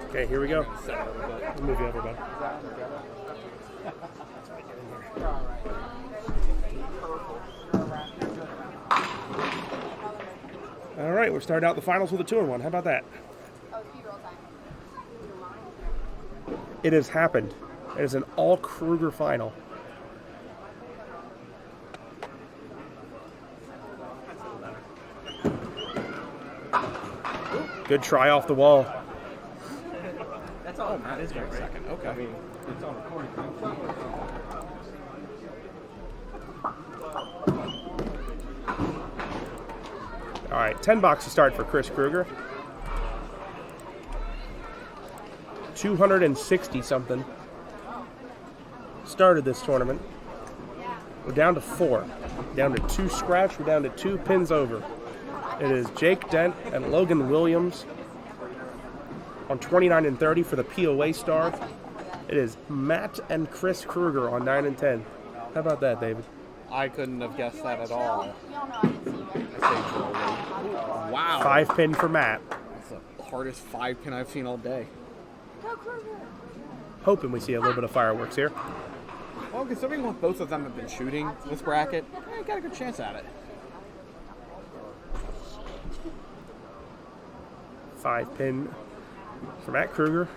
Okay, here we go. We'll move you over, bud. All right, we're starting out the finals with a 2-1. How about that? It has happened. It is an all Kruger final. Good try off the wall. That's all. That is very second. Okay. I mean, it's on recording. All right, $10 to start for Chris Kruger. 260 something. Started this tournament. We're down to 4. Down to 2 scratch. We're down to 2 pins over. It is Jake Dent and Logan Williams on 29 and 30 for the POA star. It is Matt and Chris Kruger on 9 and 10. How about that, David? I couldn't have guessed that at all. Wow. 5 pin for Matt. That's the hardest 5 pin I've seen all day. Hoping we see a little bit of fireworks here. Well, considering what both of them have been shooting this bracket, I got a good chance at it. 5 pin for Matt Kruger.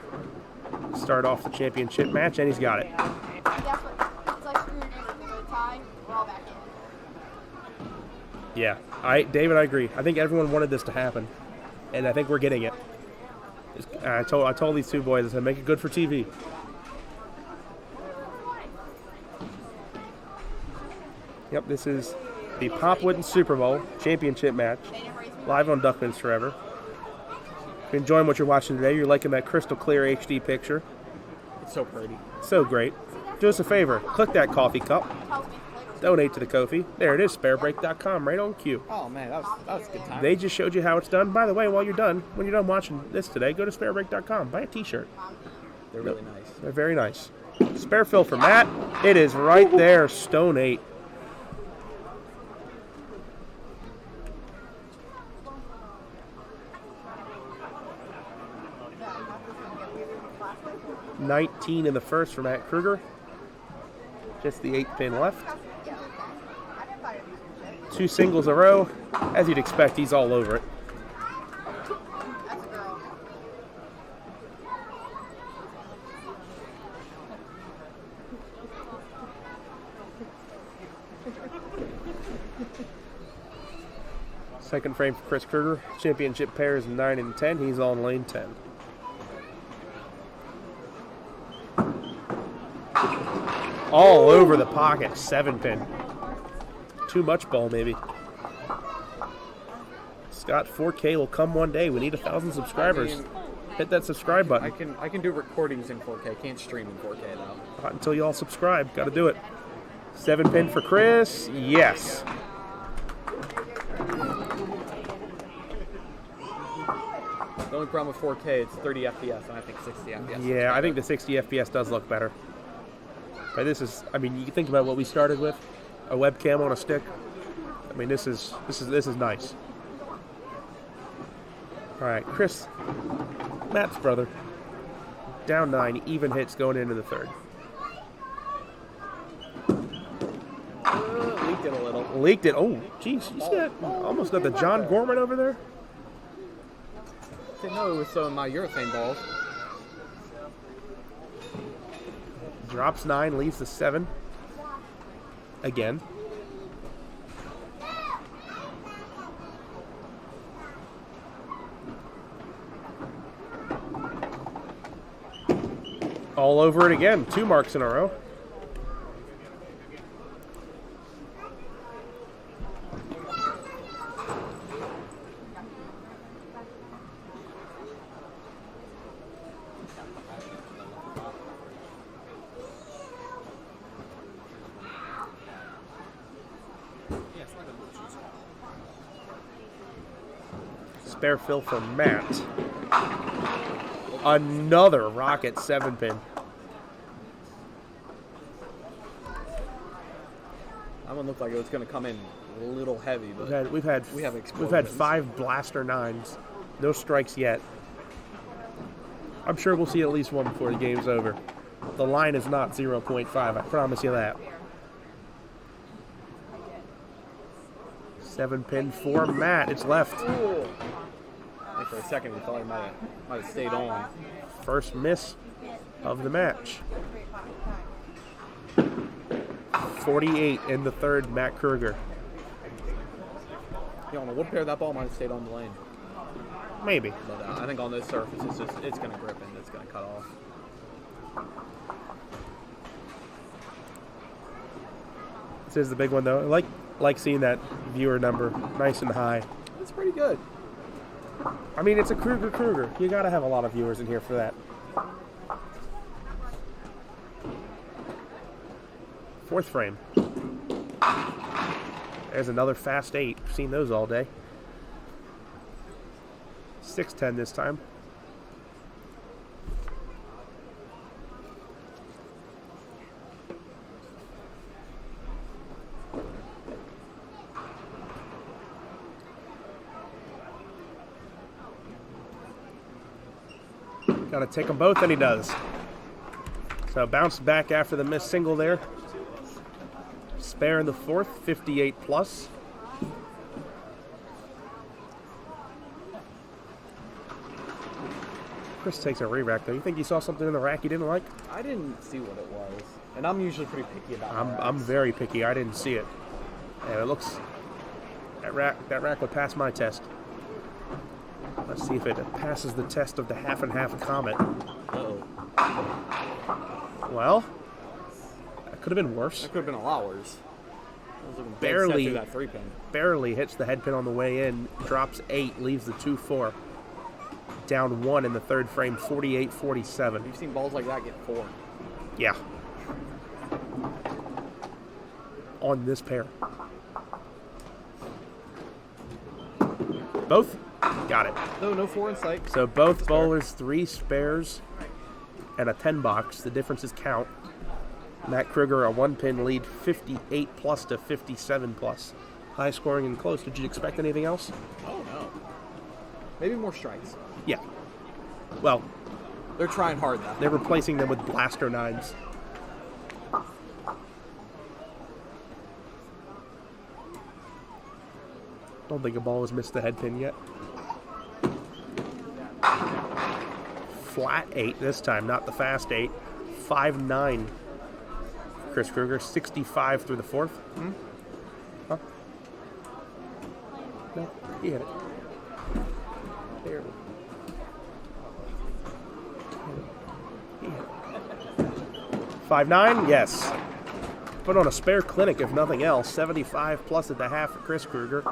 Start off the championship match, and he's got it. Yeah, David, I agree. I think everyone wanted this to happen, and I think we're getting it. I told these two boys, I said, make it good for TV. Yep, this is the Popwood and Superbowl championship match, live on Duckman's Forever. If you're enjoying what you're watching today, you're liking that crystal clear HD picture. It's so pretty. So great. Do us a favor, click that coffee cup. Donate to the Ko-fi. There it is, sparebreak.com, right on cue. Oh man, that was a good time. They just showed you how it's done. By the way, when you're done watching this today, go to sparebreak.com, buy a t-shirt. They're really nice. They're very nice. Spare fill for Matt. It is right there, stone 8. $19 in the first for Matt Kruger. Just the 8 pin left. 2 singles a row. As you'd expect, he's all over it. Second frame for Chris Kruger. Championship pair is 9 and 10. He's on lane 10. All over the pocket, 7 pin. Too much ball, maybe. Scott, 4K will come one day. We need 1,000 subscribers. Hit that subscribe button. I can do recordings in 4K. Can't stream in 4K though. Not until you all subscribe. Got to do it. 7 pin for Chris. Yes. The only problem with 4K, it's 30 FPS, and I think 60 FPS. Yeah, I think the 60 FPS does look better. But this is, I mean, you think about what we started with, a webcam on a stick. I mean, this is nice. All right, Chris, Matt's brother, down 9, even hits going into the third. Leaked it a little. Leaked it. Oh, geez, you see that? Almost got the John Gorman over there. Didn't know it was some of my urethane balls. Drops 9, leaves the 7. Again. All over it again. 2 marks in a row. Spare fill for Matt. Another rocket 7 pin. That one looked like it was going to come in a little heavy, but We've had explosions. 5 blaster 9s. No strikes yet. I'm sure we'll see at least one before the game's over. The line is not 0.5, I promise you that. 7-pin for Matt. It's left. Ooh. I think for a second we thought he might have stayed on. First miss of the match. 48 in the third, Matt Kruger. You know, on a wood pair, that ball might have stayed on the lane. Maybe. But I think on this surface, it's going to grip and it's going to cut off. This is the big one, though. I like seeing that viewer number nice and high. It's pretty good. I mean, it's a Kruger. You got to have a lot of viewers in here for that. Fourth frame. There's another fast 8. I've seen those all day. 6-10 this time. Got to take them both, and he does. So bounced back after the missed single there. Spare in the fourth, 58 plus. Chris takes a re-rack, though. You think you saw something in the rack you didn't like? I didn't see what it was. And I'm usually pretty picky about I'm very picky. I didn't see it. And it looks... That rack would pass my test. Let's see if it passes the test of the half and half Comet. Uh-oh. Well, that could have been worse. That could have been a lot worse. I was looking Barely, through that 3-pin. barely hits the head pin on the way in. Drops 8, leaves the 2-4. Down 1 in the third frame, 48-47. You've seen balls like that get 4. Yeah. On this pair. Both? Got it. No 4 in sight. So both bowlers, 3 spares and a 10 box. The differences count. Matt Kruger, a 1-pin lead, 58 plus to 57 plus. High scoring and close. Did you expect anything else? Oh, no. Maybe more strikes. Yeah. Well, They're trying hard, though. they're replacing them with blaster 9s. Don't think a ball has missed the head pin yet. Flat 8 this time, not the fast 8. 5-9. Chris Kruger, 65 through the fourth. Huh? No, he hit it. Barely. He hit it. 5-9, yes. Put on a spare clinic, if nothing else. 75 plus at the half for Chris Kruger.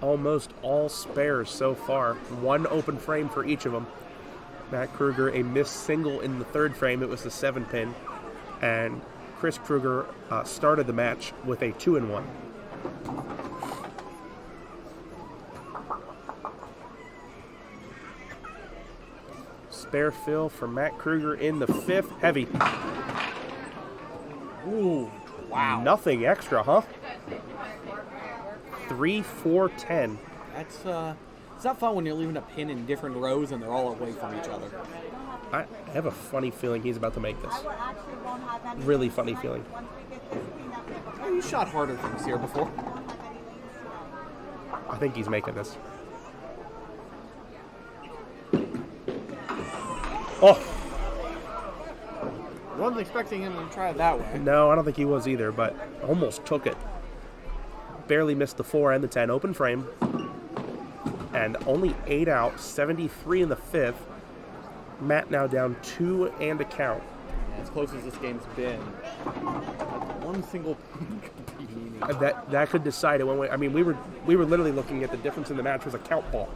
Almost all spares so far. 1 open frame for each of them. Matt Kruger, a missed single in the third frame. It was the 7-pin. And Chris Kruger started the match with a 2-1. Spare fill for Matt Kruger in the fifth. Heavy. Ooh, wow. Nothing extra, huh? 3-4-10. That's, it's not fun when you're leaving a pin in different rows and they're all away from each other. I have a funny feeling he's about to make this. Really funny feeling. Oh, you shot harder things here before. I think he's making this. Oh! Wasn't expecting him to try it that way. No, I don't think he was either, but almost took it. Barely missed the 4 and the 10. Open frame. And only 8 out. 73 in the fifth. Matt now down 2 and a count. As close as this game's been, one single pin could be meaningless. That could decide it one way. I mean, we were literally looking at the difference in the match was a count ball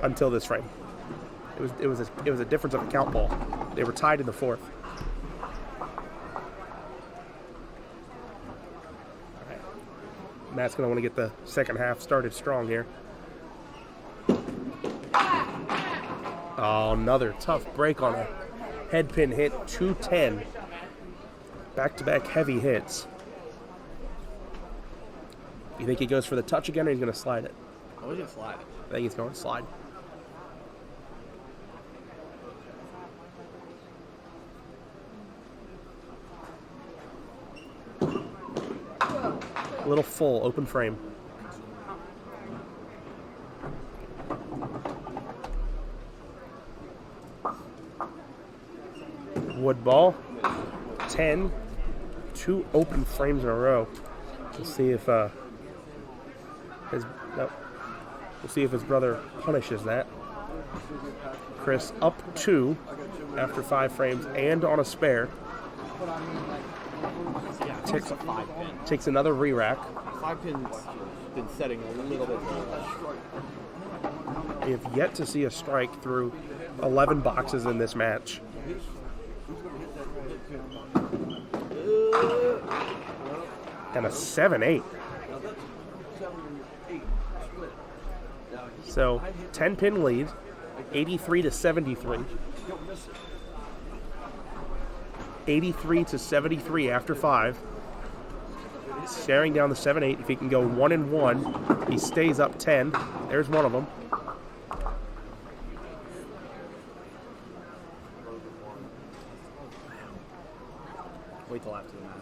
until this frame. It was a difference of a count ball. They were tied in the fourth. All right. Matt's gonna want to get the second half started strong here. Oh, another tough break on a head pin hit. 210. Back-to-back heavy hits. You think he goes for the touch again, or he's going to slide it? Oh, he's gonna slide it. I think he's going to slide. A little full, open frame. Wood ball. 10. 2 open frames in a row. We'll see if his brother punishes that. Chris up 2 after 5 frames and on a spare. Takes another re-rack. 5 pins been setting a little bit low. We have yet to see a strike through 11 boxes in this match. And a 7-8. So 10 pin lead, 83 to 73. 83 to 73 after 5. Staring down the 7-8. If he can go 1 and 1, he stays up 10. There's one of them. Wait till after the match.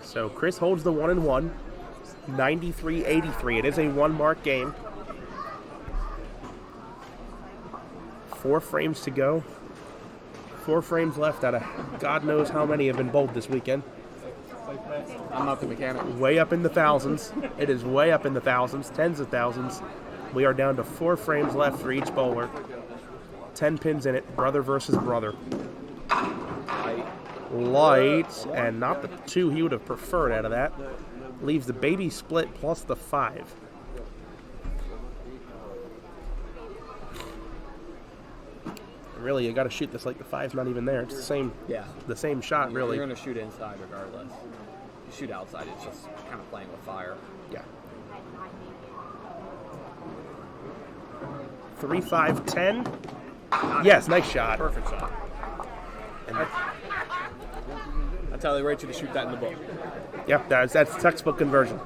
So Chris holds the 1 and 1. 93-83. It is a 1-mark game. 4 frames to go. 4 frames left out of God knows how many have been bowled this weekend. I'm not the mechanic. Way up in the thousands. It is way up in the thousands, tens of thousands. We are down to 4 frames left for each bowler. 10 pins in it, brother versus brother. Light, and not the 2 he would have preferred out of that. Leaves the baby split plus the 5. Really, you got to shoot this like the 5's not even there. It's the same. Yeah. The same shot, really. You're gonna shoot inside regardless. You shoot outside, it's just kind of playing with fire. Yeah. 3, 5, 10. Yes, nice shot. Perfect shot. That's how they rate you to shoot that in the book. Yep, that's textbook conversion.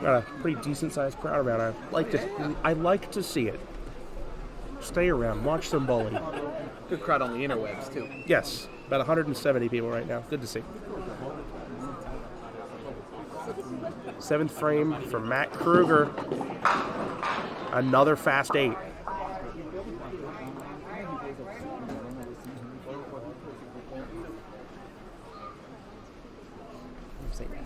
Got a pretty decent sized crowd around. I like to see it. Stay around, watch some bowling. Good crowd on the interwebs too. Yes, about 170 people right now. Good to see. 7th frame for Matt Kruger. Another fast 8. Say that.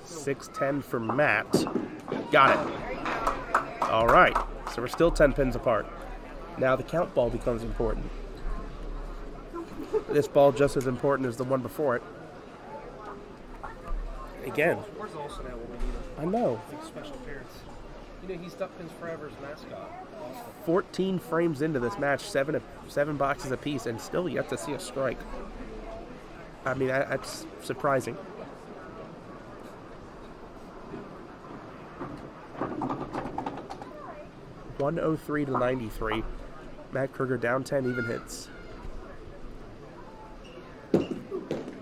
6-10 for Matt. Got it. All right. So we're still 10 pins apart. Now the count ball becomes important. This ball just as important as the one before it. Again. Where's Olsen at when we need him? I know. Special appearance. You know, he's duck pins forever as mascot. Awesome. 14 frames into this match, 7 boxes apiece, and still yet to see a strike. I mean, that's surprising. $103 to 93. Matt Kruger down 10, even hits.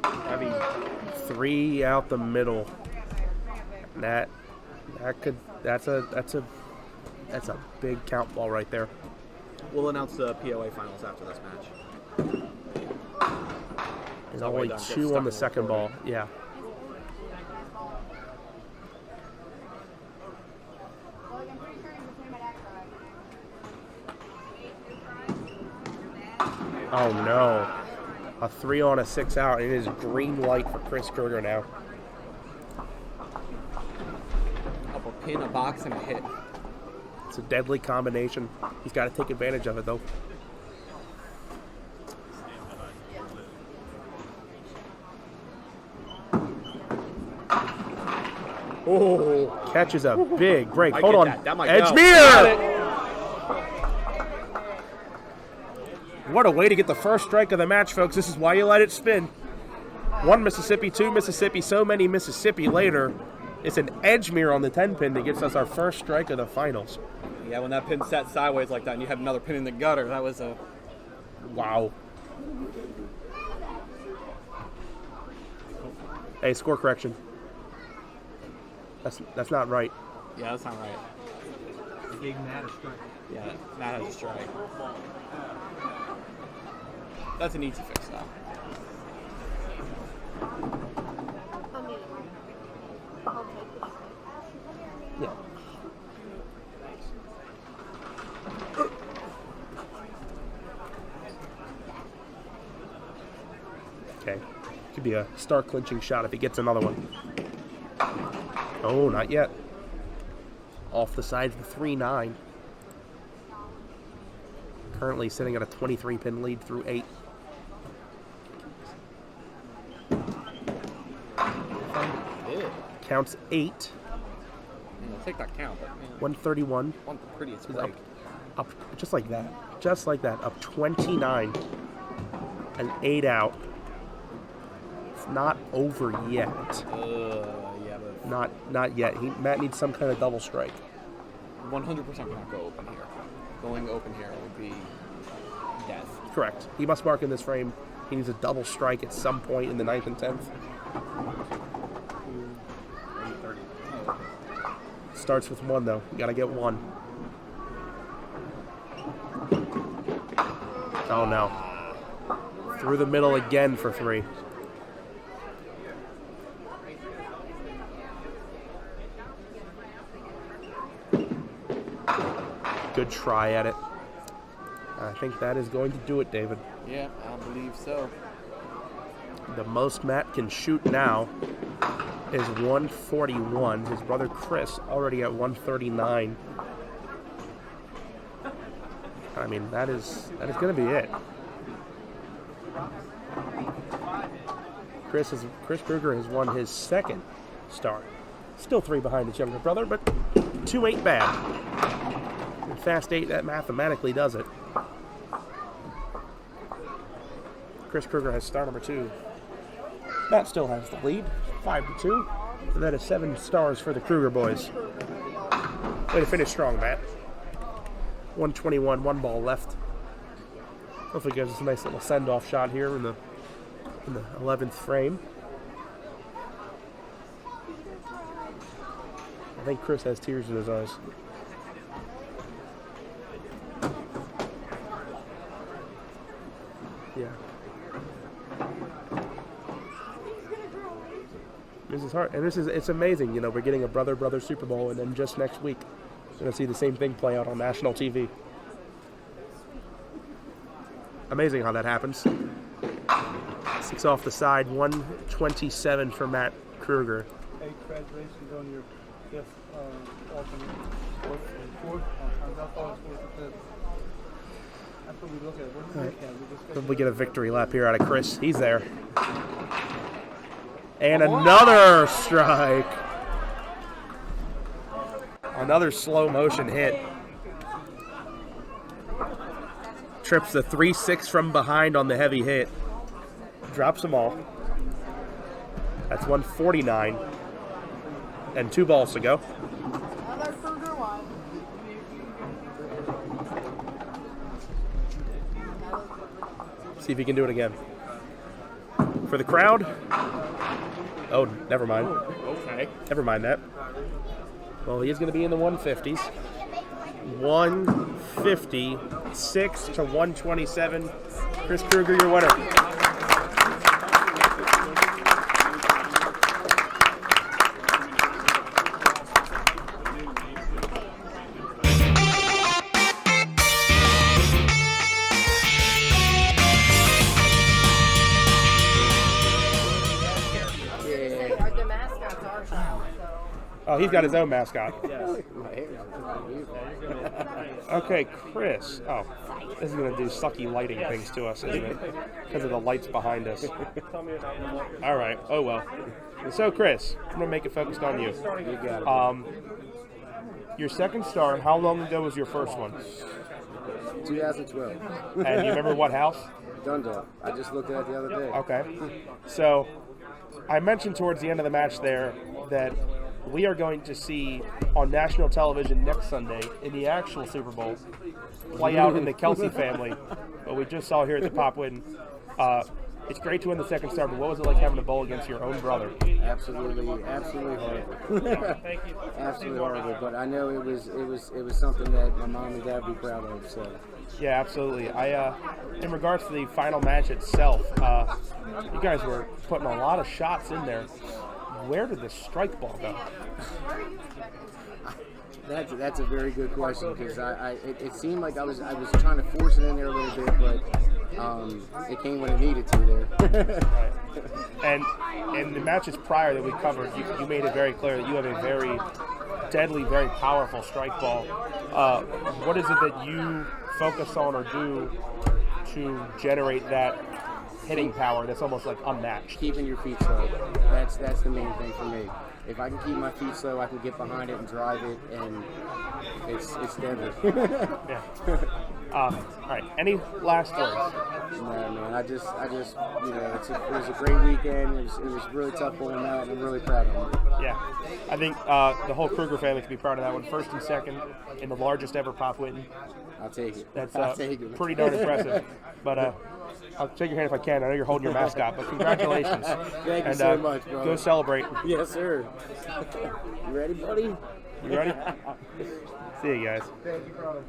Heavy 3 out the middle. That's a big count ball right there. We'll announce the POA finals after this match. There's only 2 on the second ball. Yeah. Oh no. A 3 on a 6 out. It is green light for Chris Kruger now. Up a pin, a box, and a hit. It's a deadly combination. He's got to take advantage of it though. Oh, catches a big break. Hold on. Edgemere! What a way to get the first strike of the match, folks. This is why you let it spin. 1 Mississippi, 2 Mississippi, so many Mississippi later. It's an edge mirror on the 10 pin that gets us our first strike of the finals. Yeah, when that pin set sideways like that and you had another pin in the gutter, that was a... Wow. Hey, score correction. That's not right. Yeah, that's not right. Big Matt a strike. Yeah, Matt has a strike. That's an easy fix now. Yeah. Okay. Could be a star clinching shot if he gets another one. Oh, not yet. Off the side of the 3-9. Currently sitting at a 23-pin lead through 8. Counts 8. I'll take that count, but 131. want the prettiest Is break. up just like that. Just like that. Up 29. An 8 out. It's not over yet. Yeah, but Not yet. Matt needs some kind of double strike. 100% cannot go open here. Going open here would be death. Correct. He must mark in this frame. He needs a double strike at some point in the 9th and 10th. Starts with 1 though. You gotta get 1. Oh no. Through the middle again for 3. Good try at it. I think that is going to do it, David. Yeah, I believe so. The most Matt can shoot now is 141. His brother Chris already at 139. I mean, that is going to be it. Chris Kruger has won his 2nd star. Still 3 behind his younger brother, but 2 ain't bad. In Fast 8, that mathematically does it. Chris Kruger has star number 2. Matt still has the lead, 5-2. So that is 7 stars for the Kruger boys. Way to finish strong, Matt. 121, 1 ball left. Hopefully gives us a nice little send-off shot here in the 11th frame. I think Chris has tears in his eyes. Yeah. This is hard, and it's amazing. You know, we're getting a brother Super Bowl, and then just next week, we're gonna see the same thing play out on national TV. Amazing how that happens. 6 off the side, 127 for Matt Kruger. Hey, congratulations on your fifth alternate fourth. That's all it's worth. That's what we look at. What do we look at? We get a victory lap here out of Chris. He's there. And another strike. Another slow motion hit. Trips the 3-6 from behind on the heavy hit. Drops them all. That's 149. And 2 balls to go. See if he can do it again. For the crowd. Oh, never mind. Okay. Never mind that. Well, he is going to be in the 150s. 156 to 127. Chris Kruger, your winner. The mascots are so. Oh, he's got his own mascot. Okay, Chris. Oh, this is going to do sucky lighting things to us, isn't it? Because of the lights behind us. All right. Oh, well. So, Chris, I'm going to make it focused on you. You got it. Your 2nd star, how long ago was your first one? 2012. And you remember what house? Dundalk. I just looked at it the other day. Okay. So, I mentioned towards the end of the match there that we are going to see on national television next Sunday in the actual Super Bowl play out in the Kelsey family. But we just saw here at the Pop Win. It's great to win the second star, but what was it like having a bowl against your own brother? Absolutely horrible. Thank you. Absolutely horrible. But I know it was something that my mom and dad would be proud of. So. Yeah, absolutely. In regards to the final match itself, you guys were putting a lot of shots in there. Where did the strike ball go? That's a very good question because it seemed like I was trying to force it in there a little bit, but it came when it needed to there. Right. And in the matches prior that we covered, you made it very clear that you have a very deadly, very powerful strike ball. What is it that you focus on or do to generate that hitting power that's almost like unmatched? Keeping your feet slow. That's the main thing for me. If I can keep my feet slow, I can get behind it and drive it, and it's deadly. Yeah. All right. Any last words? No, man. I just, you know, it was a great weekend. It was really tough pulling out, and I'm really proud of them. Yeah. I think the whole Kruger family can be proud of that one. First and second in the largest ever Pop Win. I'll take it. That's I'll take it. pretty darn impressive. But I'll take your hand if I can. I know you're holding your mascot, but congratulations. Thank you so much, bro. Go celebrate. Yes, sir. You ready, buddy? You ready? See you guys. Thank you, brother.